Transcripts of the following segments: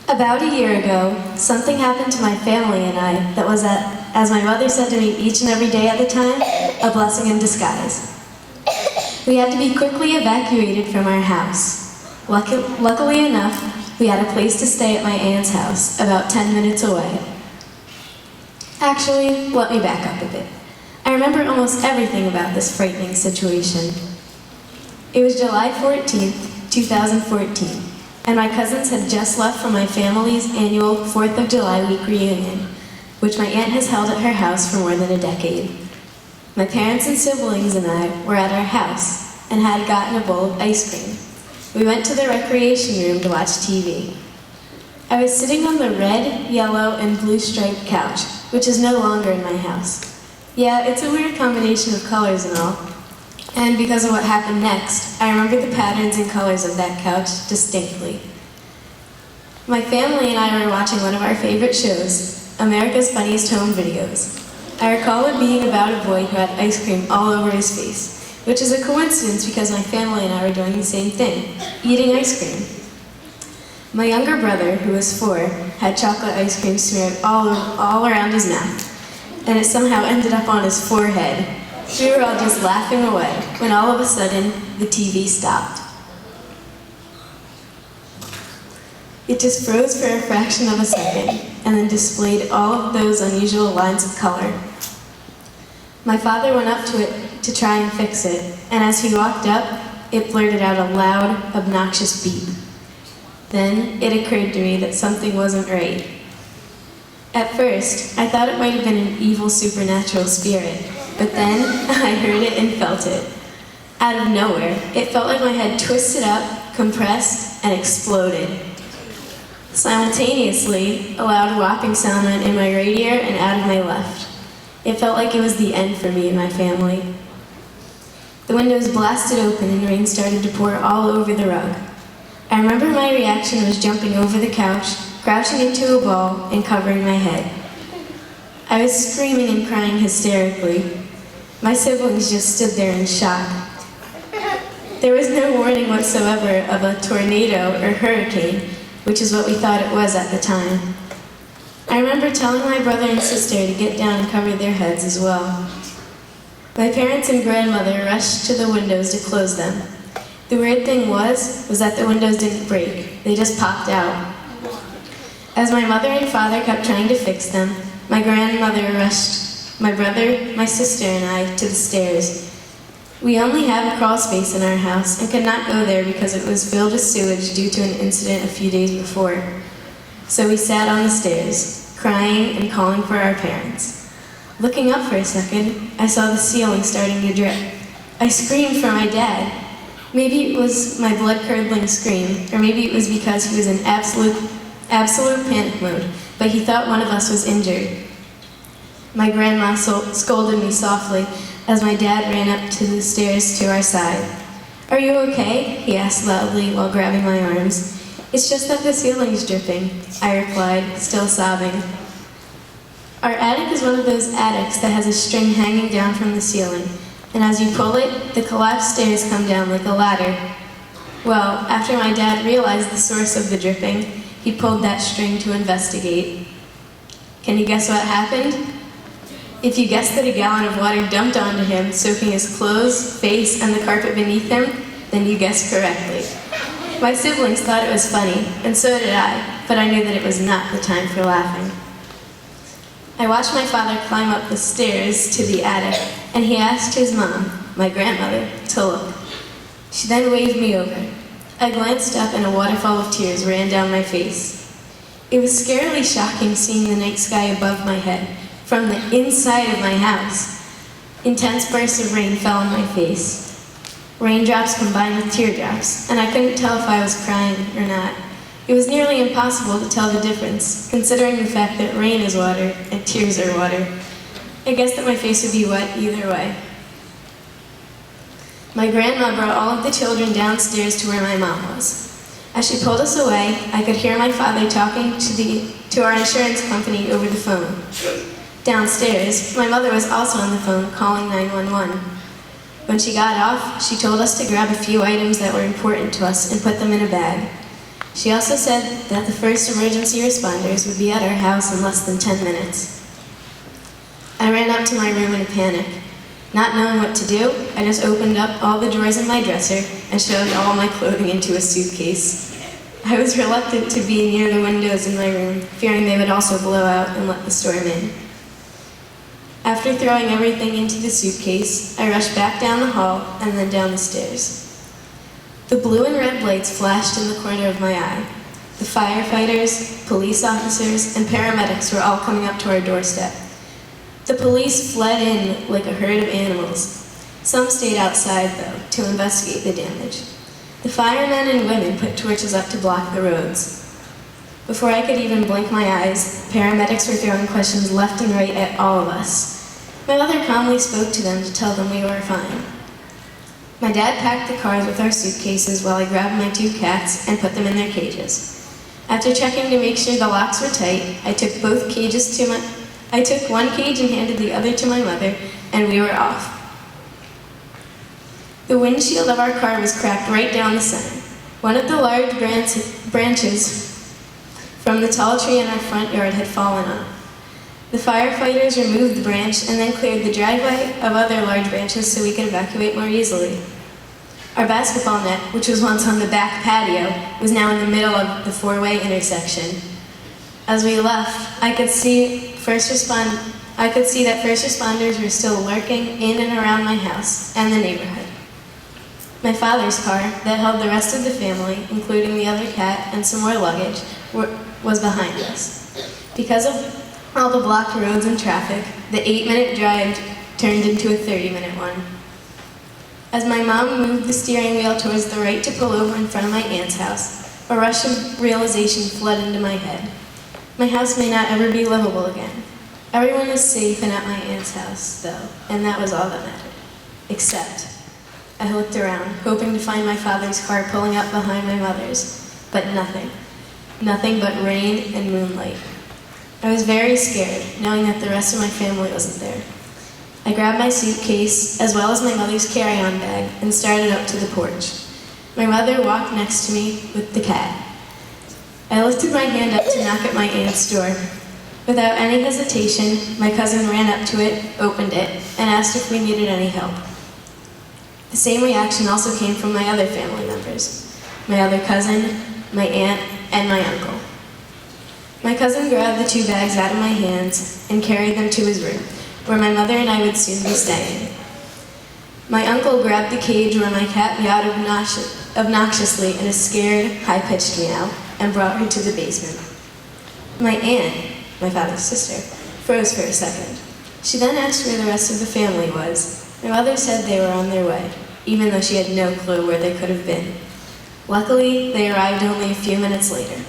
About a year ago, something happened to my family and I that was, as my mother said to me each and every day at the time, a blessing in disguise. We had to be quickly evacuated from our house. Luckily enough, we had a place to stay at my aunt's house, about 10 minutes away. Actually, let me back up a bit. I remember almost everything about this frightening situation. It was July 14th, 2014. And my cousins had just left for my family's annual 4th of July week reunion, which my aunt has held at her house for more than a decade. My parents and siblings and I were at our house and had gotten a bowl of ice cream. We went to the recreation room to watch TV. I was sitting on the red, yellow, and blue striped couch, which is no longer in my house. Yeah, it's a weird combination of colors and all. And because of what happened next, I remember the patterns and colors of that couch distinctly. My family and I were watching one of our favorite shows, America's Funniest Home Videos. I recall it being about a boy who had ice cream all over his face, which is a coincidence because my family and I were doing the same thing, eating ice cream. My younger brother, who was 4, had chocolate ice cream smeared all around his mouth, and it somehow ended up on his forehead. We were all just laughing away when all of a sudden the TV stopped. It just froze for a fraction of a second and then displayed all of those unusual lines of color. My father went up to it to try and fix it, and as he walked up, it blurted out a loud, obnoxious beep. Then it occurred to me that something wasn't right. At first, I thought it might have been an evil supernatural spirit, but then I heard it and felt it. Out of nowhere, it felt like my head twisted up, compressed, and exploded. Simultaneously, a loud whopping sound went in my right ear and out of my left. It felt like it was the end for me and my family. The windows blasted open and rain started to pour all over the rug. I remember my reaction was jumping over the couch, crouching into a ball, and covering my head. I was screaming and crying hysterically. My siblings just stood there in shock. There was no warning whatsoever of a tornado or hurricane, which is what we thought it was at the time. I remember telling my brother and sister to get down and cover their heads as well. My parents and grandmother rushed to the windows to close them. The weird thing was that the windows didn't break, they just popped out. As my mother and father kept trying to fix them, my grandmother rushed my brother, my sister, and I to the stairs. We only have a crawl space in our house and could not go there because it was filled with sewage due to an incident a few days before. So we sat on the stairs, crying and calling for our parents. Looking up for a second, I saw the ceiling starting to drip. I screamed for my dad. Maybe it was my blood-curdling scream, or maybe it was because he was in absolute panic mode, but he thought one of us was injured. My grandma scolded me softly as my dad ran up to the stairs to our side. "Are you okay?" he asked loudly while grabbing my arms. "It's just that the ceiling's dripping," I replied, still sobbing. Our attic is one of those attics that has a string hanging down from the ceiling, and as you pull it, the collapsed stairs come down like a ladder. Well, after my dad realized the source of the dripping, he pulled that string to investigate. Can you guess what happened? If you guessed that a gallon of water dumped onto him, soaking his clothes, face, and the carpet beneath him, then you guessed correctly. My siblings thought it was funny, and so did I, but I knew that it was not the time for laughing. I watched my father climb up the stairs to the attic, and he asked his mom, my grandmother, to look. She then waved me over. I glanced up and a waterfall of tears ran down my face. It was scarily shocking seeing the night sky above my head, from the inside of my house. Intense bursts of rain fell on my face. Raindrops combined with teardrops, and I couldn't tell if I was crying or not. It was nearly impossible to tell the difference, considering the fact that rain is water and tears are water. I guessed that my face would be wet either way. My grandma brought all of the children downstairs to where my mom was. As she pulled us away, I could hear my father talking to our insurance company over the phone. Downstairs, my mother was also on the phone calling 911. When she got off, she told us to grab a few items that were important to us and put them in a bag. She also said that the first emergency responders would be at our house in less than 10 minutes. I ran up to my room in a panic. Not knowing what to do, I just opened up all the drawers in my dresser and shoved all my clothing into a suitcase. I was reluctant to be near the windows in my room, fearing they would also blow out and let the storm in. After throwing everything into the suitcase, I rushed back down the hall and then down the stairs. The blue and red lights flashed in the corner of my eye. The firefighters, police officers, and paramedics were all coming up to our doorstep. The police fled in like a herd of animals. Some stayed outside, though, to investigate the damage. The firemen and women put torches up to block the roads. Before I could even blink my eyes, paramedics were throwing questions left and right at all of us. My mother calmly spoke to them to tell them we were fine. My dad packed the cars with our suitcases while I grabbed my 2 cats and put them in their cages. After checking to make sure the locks were tight, I took one cage and handed the other to my mother, and we were off. The windshield of our car was cracked right down the center. One of the large branches from the tall tree in our front yard had fallen on it. The firefighters removed the branch and then cleared the driveway of other large branches so we could evacuate more easily. Our basketball net, which was once on the back patio, was now in the middle of the 4-way intersection. As we left, I could see that first responders were still lurking in and around my house and the neighborhood. My father's car, that held the rest of the family, including the other cat and some more luggage, was behind us. Because of all the blocked roads and traffic, the 8-minute drive turned into a 30-minute one. As my mom moved the steering wheel towards the right to pull over in front of my aunt's house, a rush of realization flooded into my head. My house may not ever be livable again. Everyone was safe and at my aunt's house, though, and that was all that mattered. Except, I looked around, hoping to find my father's car pulling up behind my mother's, but nothing. Nothing but rain and moonlight. I was very scared, knowing that the rest of my family wasn't there. I grabbed my suitcase, as well as my mother's carry-on bag, and started up to the porch. My mother walked next to me with the cat. I lifted my hand up to knock at my aunt's door. Without any hesitation, my cousin ran up to it, opened it, and asked if we needed any help. The same reaction also came from my other family members, my other cousin, my aunt, and my uncle. My cousin grabbed the 2 bags out of my hands and carried them to his room, where my mother and I would soon be staying. My uncle grabbed the cage where my cat meowed obnoxiously in a scared, high-pitched meow and brought her to the basement. My aunt, my father's sister, froze for a second. She then asked where the rest of the family was. My mother said they were on their way, even though she had no clue where they could have been. Luckily, they arrived only a few minutes later.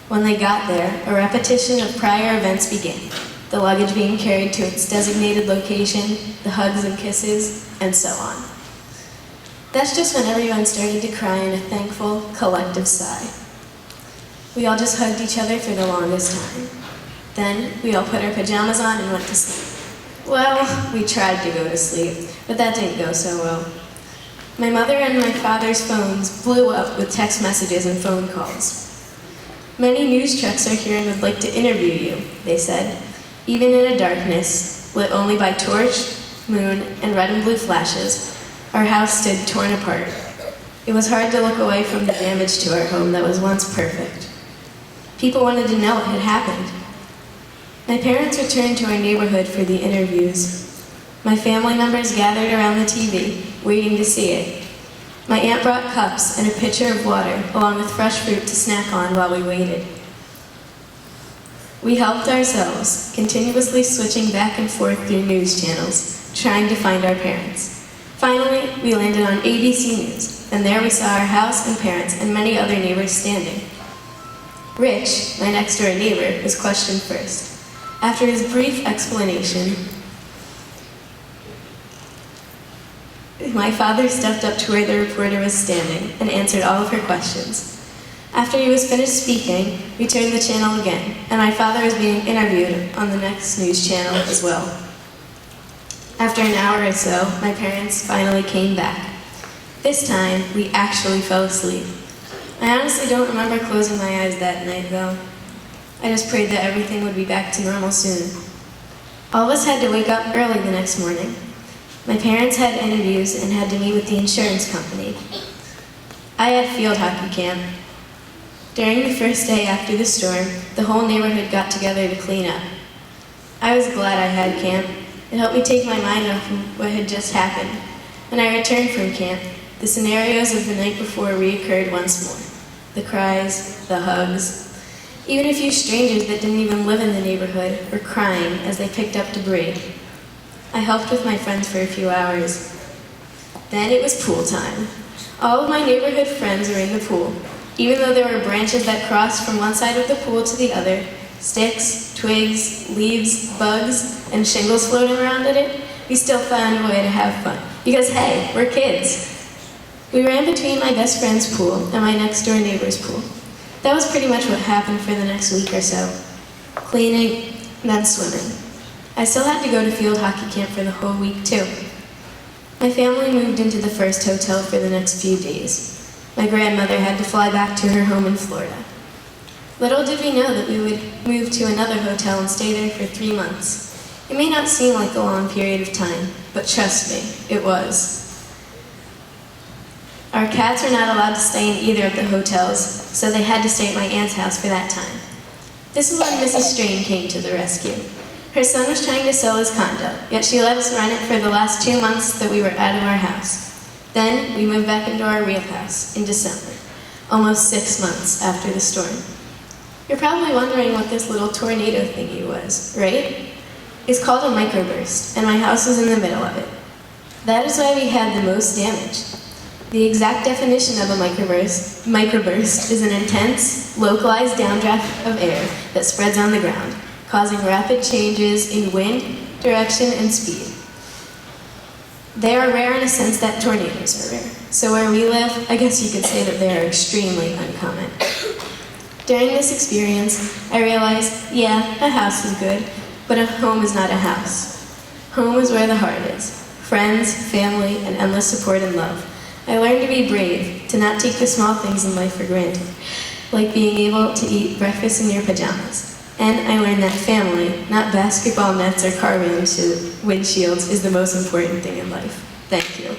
When they got there, a repetition of prior events began, the luggage being carried to its designated location, the hugs and kisses, and so on. That's just when everyone started to cry in a thankful, collective sigh. We all just hugged each other for the longest time. Then, we all put our pajamas on and went to sleep. Well, we tried to go to sleep, but that didn't go so well. My mother and my father's phones blew up with text messages and phone calls. Many news trucks are here and would like to interview you, they said. Even in a darkness, lit only by torch, moon, and red and blue flashes, our house stood torn apart. It was hard to look away from the damage to our home that was once perfect. People wanted to know what had happened. My parents returned to our neighborhood for the interviews. My family members gathered around the TV, waiting to see it. My aunt brought cups and a pitcher of water, along with fresh fruit to snack on while we waited. We helped ourselves, continuously switching back and forth through news channels, trying to find our parents. Finally, we landed on ABC News, and there we saw our house and parents and many other neighbors standing. Rich, my next-door neighbor, was questioned first. After his brief explanation, my father stepped up to where the reporter was standing and answered all of her questions. After he was finished speaking, we turned the channel again, and my father was being interviewed on the next news channel as well. After an hour or so, my parents finally came back. This time, we actually fell asleep. I honestly don't remember closing my eyes that night, though. I just prayed that everything would be back to normal soon. All of us had to wake up early the next morning. My parents had interviews and had to meet with the insurance company. I had field hockey camp. During the first day after the storm, the whole neighborhood got together to clean up. I was glad I had camp. It helped me take my mind off of what had just happened. When I returned from camp, the scenarios of the night before reoccurred once more. The cries, the hugs. Even a few strangers that didn't even live in the neighborhood were crying as they picked up debris. I helped with my friends for a few hours. Then it was pool time. All of my neighborhood friends were in the pool. Even though there were branches that crossed from one side of the pool to the other, sticks, twigs, leaves, bugs, and shingles floating around in it, we still found a way to have fun. Because hey, we're kids. We ran between my best friend's pool and my next door neighbor's pool. That was pretty much what happened for the next week or so. Cleaning, then swimming. I still had to go to field hockey camp for the whole week too. My family moved into the first hotel for the next few days. My grandmother had to fly back to her home in Florida. Little did we know that we would move to another hotel and stay there for 3 months. It may not seem like a long period of time, but trust me, it was. Our cats were not allowed to stay in either of the hotels, so they had to stay at my aunt's house for that time. This is when Mrs. Strain came to the rescue. Her son was trying to sell his condo, yet she let us rent it for the last 2 months that we were out of our house. Then we moved back into our real house in December, almost 6 months after the storm. You're probably wondering what this little tornado thingy was, right? It's called a microburst, and my house was in the middle of it. That is why we had the most damage. The exact definition of a microburst is an intense, localized downdraft of air that spreads on the ground, causing rapid changes in wind, direction, and speed. They are rare in a sense that tornadoes are rare. So where we live, I guess you could say that they are extremely uncommon. During this experience, I realized, yeah, a house is good, but a home is not a house. Home is where the heart is. Friends, family, and endless support and love. I learned to be brave, to not take the small things in life for granted, like being able to eat breakfast in your pajamas. And I learned that family, not basketball nets or car windshields, is the most important thing in life. Thank you.